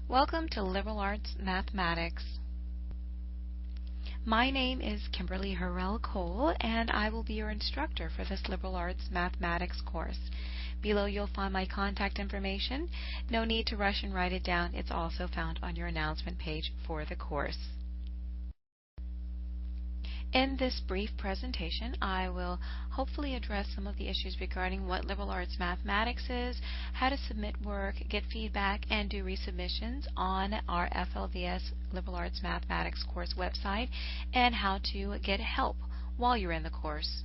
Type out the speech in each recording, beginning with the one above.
Welcome to Liberal Arts Mathematics. My name is Kimberly Harrell Cole, and I will be your instructor for this Liberal Arts Mathematics course. Below you'll find my contact information. No need to rush and write it down. It's also found on your announcement page for the course. In this brief presentation, I will hopefully address some of the issues regarding what liberal arts mathematics is, how to submit work, get feedback, and do resubmissions on our FLVS Liberal Arts Mathematics course website, and how to get help while you're in the course.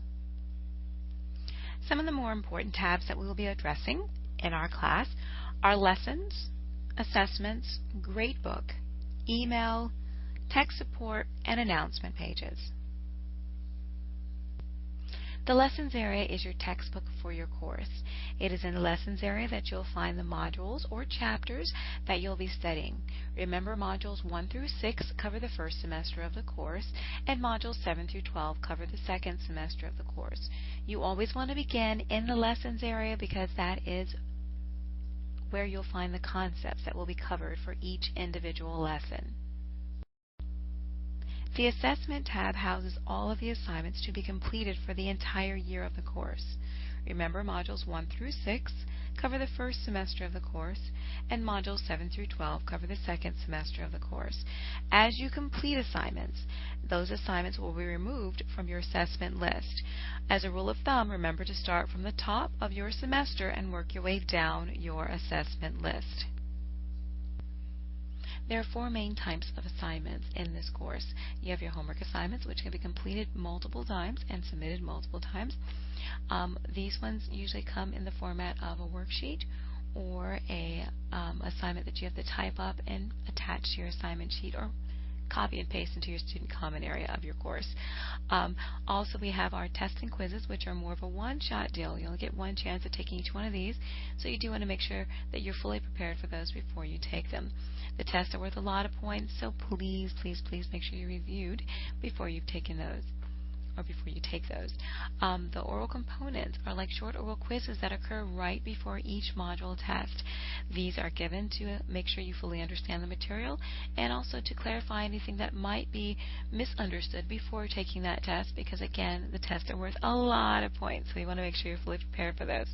Some of the more important tabs that we will be addressing in our class are lessons, assessments, gradebook, email, tech support, and announcement pages. The Lessons area is your textbook for your course. It is in the Lessons area that you'll find the modules or chapters that you'll be studying. Remember, modules 1 through 6 cover the first semester of the course, and modules 7 through 12 cover the second semester of the course. You always want to begin in the Lessons area because that is where you'll find the concepts that will be covered for each individual lesson. The Assessment tab houses all of the assignments to be completed for the entire year of the course. Remember, modules 1 through 6 cover the first semester of the course, and modules 7 through 12 cover the second semester of the course. As you complete assignments, those assignments will be removed from your assessment list. As a rule of thumb, remember to start from the top of your semester and work your way down your assessment list. There are 4 main types of assignments in this course. You have your homework assignments, which can be completed multiple times and submitted multiple times. These ones usually come in the format of a worksheet or a assignment that you have to type up and attach to your assignment sheet, or copy and paste into your student common area of your course. Also, we have our tests and quizzes, which are more of a one-shot deal. You only get one chance of taking each one of these, so you do want to make sure that you're fully prepared for those before you take them. The tests are worth a lot of points, so please make sure you're reviewed before you've taken those, or before you take those. The oral components are like short oral quizzes that occur right before each module test. These are given to make sure you fully understand the material, and also to clarify anything that might be misunderstood before taking that test, because again, the tests are worth a lot of points, so you want to make sure you're fully prepared for those.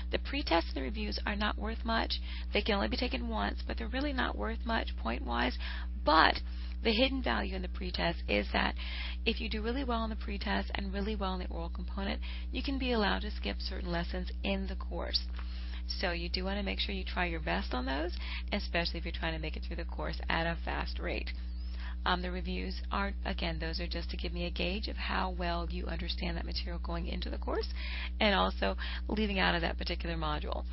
The pre-tests and the reviews are not worth much. They can only be taken once, but they're really not worth much point-wise. But the hidden value in the pre-test is that if you do really well in the pre-test and really well in the oral component, you can be allowed to skip certain lessons in the course. So you do want to make sure you try your best on those, especially if you're trying to make it through the course at a fast rate. The reviews are, again, those are just to give me a gauge of how well you understand that material going into the course, and also leaving out of that particular module.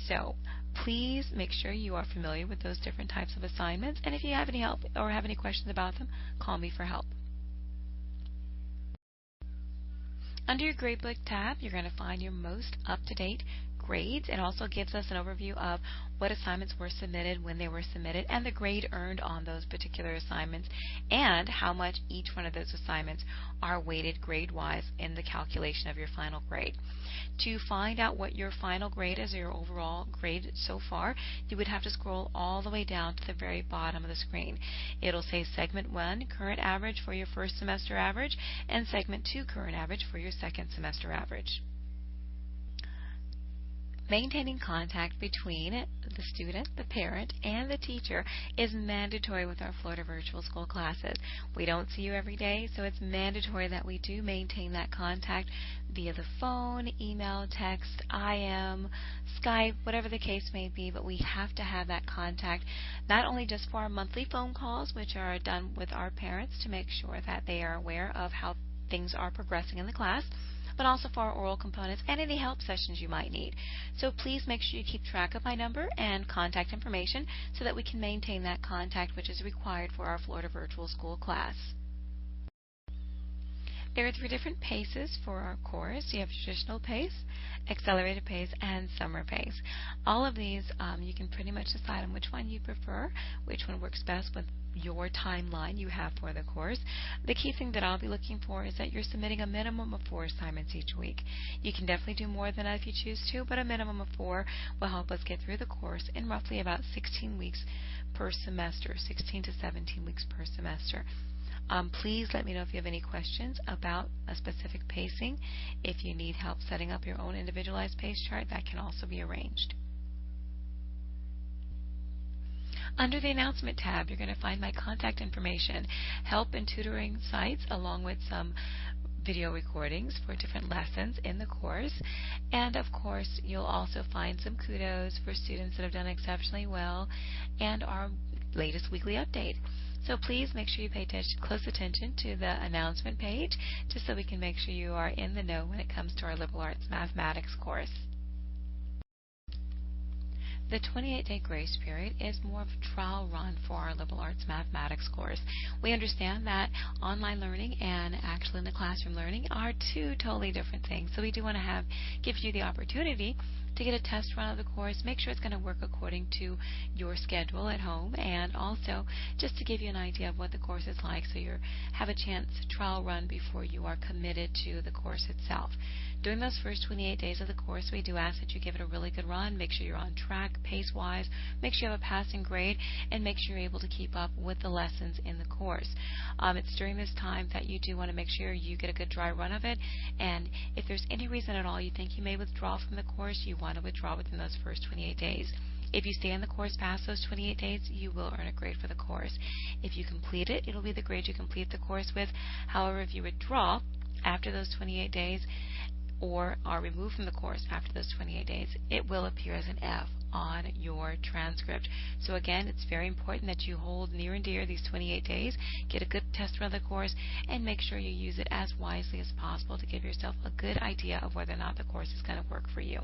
So please make sure you are familiar with those different types of assignments, and if you have any help or have any questions about them, call me for help. Under your Gradebook tab, you're going to find your most up-to-date grades. It also gives us an overview of what assignments were submitted, when they were submitted, and the grade earned on those particular assignments, and how much each one of those assignments are weighted grade-wise in the calculation of your final grade. To find out what your final grade is, or your overall grade so far, you would have to scroll all the way down to the very bottom of the screen. It'll say Segment 1, Current Average for your first semester average, and Segment 2, Current Average for your second semester average. Maintaining contact between the student, the parent, and the teacher is mandatory with our Florida Virtual School classes. We don't see you every day, so it's mandatory that we do maintain that contact via the phone, email, text, IM, Skype, whatever the case may be, but we have to have that contact, not only just for our monthly phone calls, which are done with our parents to make sure that they are aware of how things are progressing in the class, but also for our oral components and any help sessions you might need. So please make sure you keep track of my number and contact information so that we can maintain that contact, which is required for our Florida Virtual School class. There are 3 different paces for our course. You have traditional pace, accelerated pace, and summer pace. All of these, you can pretty much decide on which one you prefer, which one works best with your timeline you have for the course. The key thing that I'll be looking for is that you're submitting a minimum of 4 assignments each week. You can definitely do more than that if you choose to, but a minimum of 4 will help us get through the course in roughly about 16 weeks per semester, 16 to 17 weeks per semester. Please let me know if you have any questions about a specific pacing. If you need help setting up your own individualized pace chart, that can also be arranged. Under the Announcement tab, you're going to find my contact information, help and tutoring sites, along with some video recordings for different lessons in the course. And of course, you'll also find some kudos for students that have done exceptionally well and our latest weekly update. So please make sure you pay close attention to the announcement page, just so we can make sure you are in the know when it comes to our liberal arts mathematics course. The 28-day grace period is more of a trial run for our liberal arts mathematics course. We understand that online learning and actually in the classroom learning are two totally different things. So we do want to give you the opportunity to get a test run of the course, make sure it's going to work according to your schedule at home, and also just to give you an idea of what the course is like so you have a chance to trial run before you are committed to the course itself. During those first 28 days of the course, we do ask that you give it a really good run, make sure you're on track pace-wise, make sure you have a passing grade, and make sure you're able to keep up with the lessons in the course. It's during this time that you do want to make sure you get a good dry run of it, and if there's any reason at all you think you may withdraw from the course, you want to withdraw within those first 28 days. If you stay in the course past those 28 days, you will earn a grade for the course. If you complete it, it'll be the grade you complete the course with. However, if you withdraw after those 28 days or are removed from the course after those 28 days, it will appear as an F on your transcript. So again, it's very important that you hold near and dear these 28 days, get a good test run of the course, and make sure you use it as wisely as possible to give yourself a good idea of whether or not the course is going to work for you.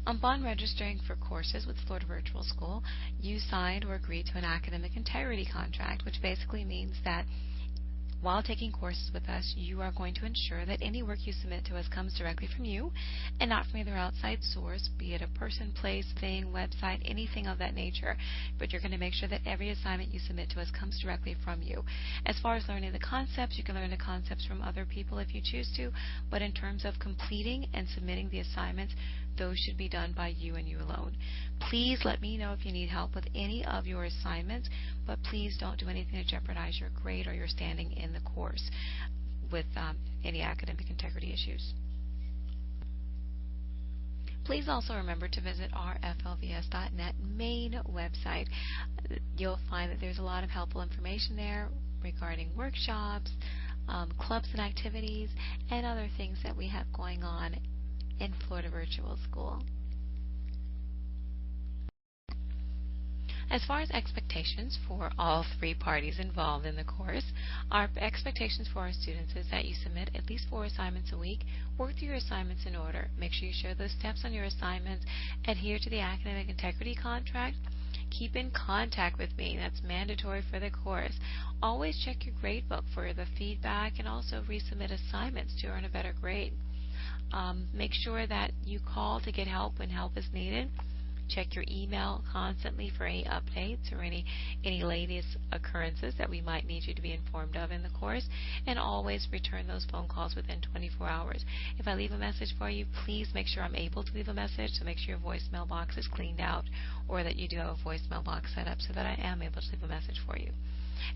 Upon registering for courses with Florida Virtual School, you signed or agreed to an academic integrity contract, which basically means that while taking courses with us, you are going to ensure that any work you submit to us comes directly from you and not from either outside source, be it a person, place, thing, website, anything of that nature. But you're going to make sure that every assignment you submit to us comes directly from you. As far as learning the concepts, you can learn the concepts from other people if you choose to, but in terms of completing and submitting the assignments, those should be done by you and you alone. Please let me know if you need help with any of your assignments, but please don't do anything to jeopardize your grade or your standing in the course with any academic integrity issues. Please also remember to visit our flvs.net main website. You'll find that there's a lot of helpful information there regarding workshops, clubs and activities, and other things that we have going on in Florida Virtual School. As far as expectations for all three parties involved in the course, our expectations for our students is that you submit at least 4 assignments a week, work through your assignments in order, make sure you share those steps on your assignments, adhere to the academic integrity contract, keep in contact with me. That's mandatory for the course. Always check your gradebook for the feedback and also resubmit assignments to earn a better grade. Make sure that you call to get help when help is needed. Check your email constantly for any updates or any latest occurrences that we might need you to be informed of in the course, and always return those phone calls within 24 hours. If I leave a message for you, please make sure I'm able to leave a message, so make sure your voicemail box is cleaned out or that you do have a voicemail box set up so that I am able to leave a message for you.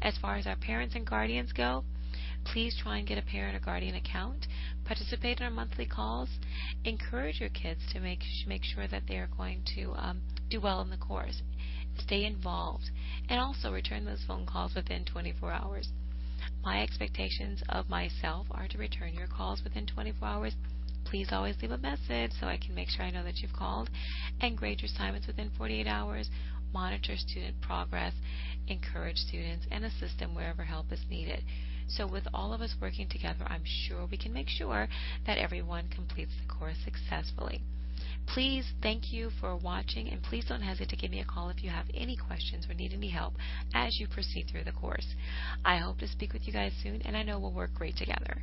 As far as our parents and guardians go, please try and get a parent or guardian account. Participate in our monthly calls. Encourage your kids to make sure that they are going to do well in the course. Stay involved. And also return those phone calls within 24 hours. My expectations of myself are to return your calls within 24 hours. Please always leave a message so I can make sure I know that you've called. And grade your assignments within 48 hours. Monitor student progress. Encourage students and assist them wherever help is needed. So with all of us working together, I'm sure we can make sure that everyone completes the course successfully. Please, thank you for watching, and please don't hesitate to give me a call if you have any questions or need any help as you proceed through the course. I hope to speak with you guys soon, and I know we'll work great together.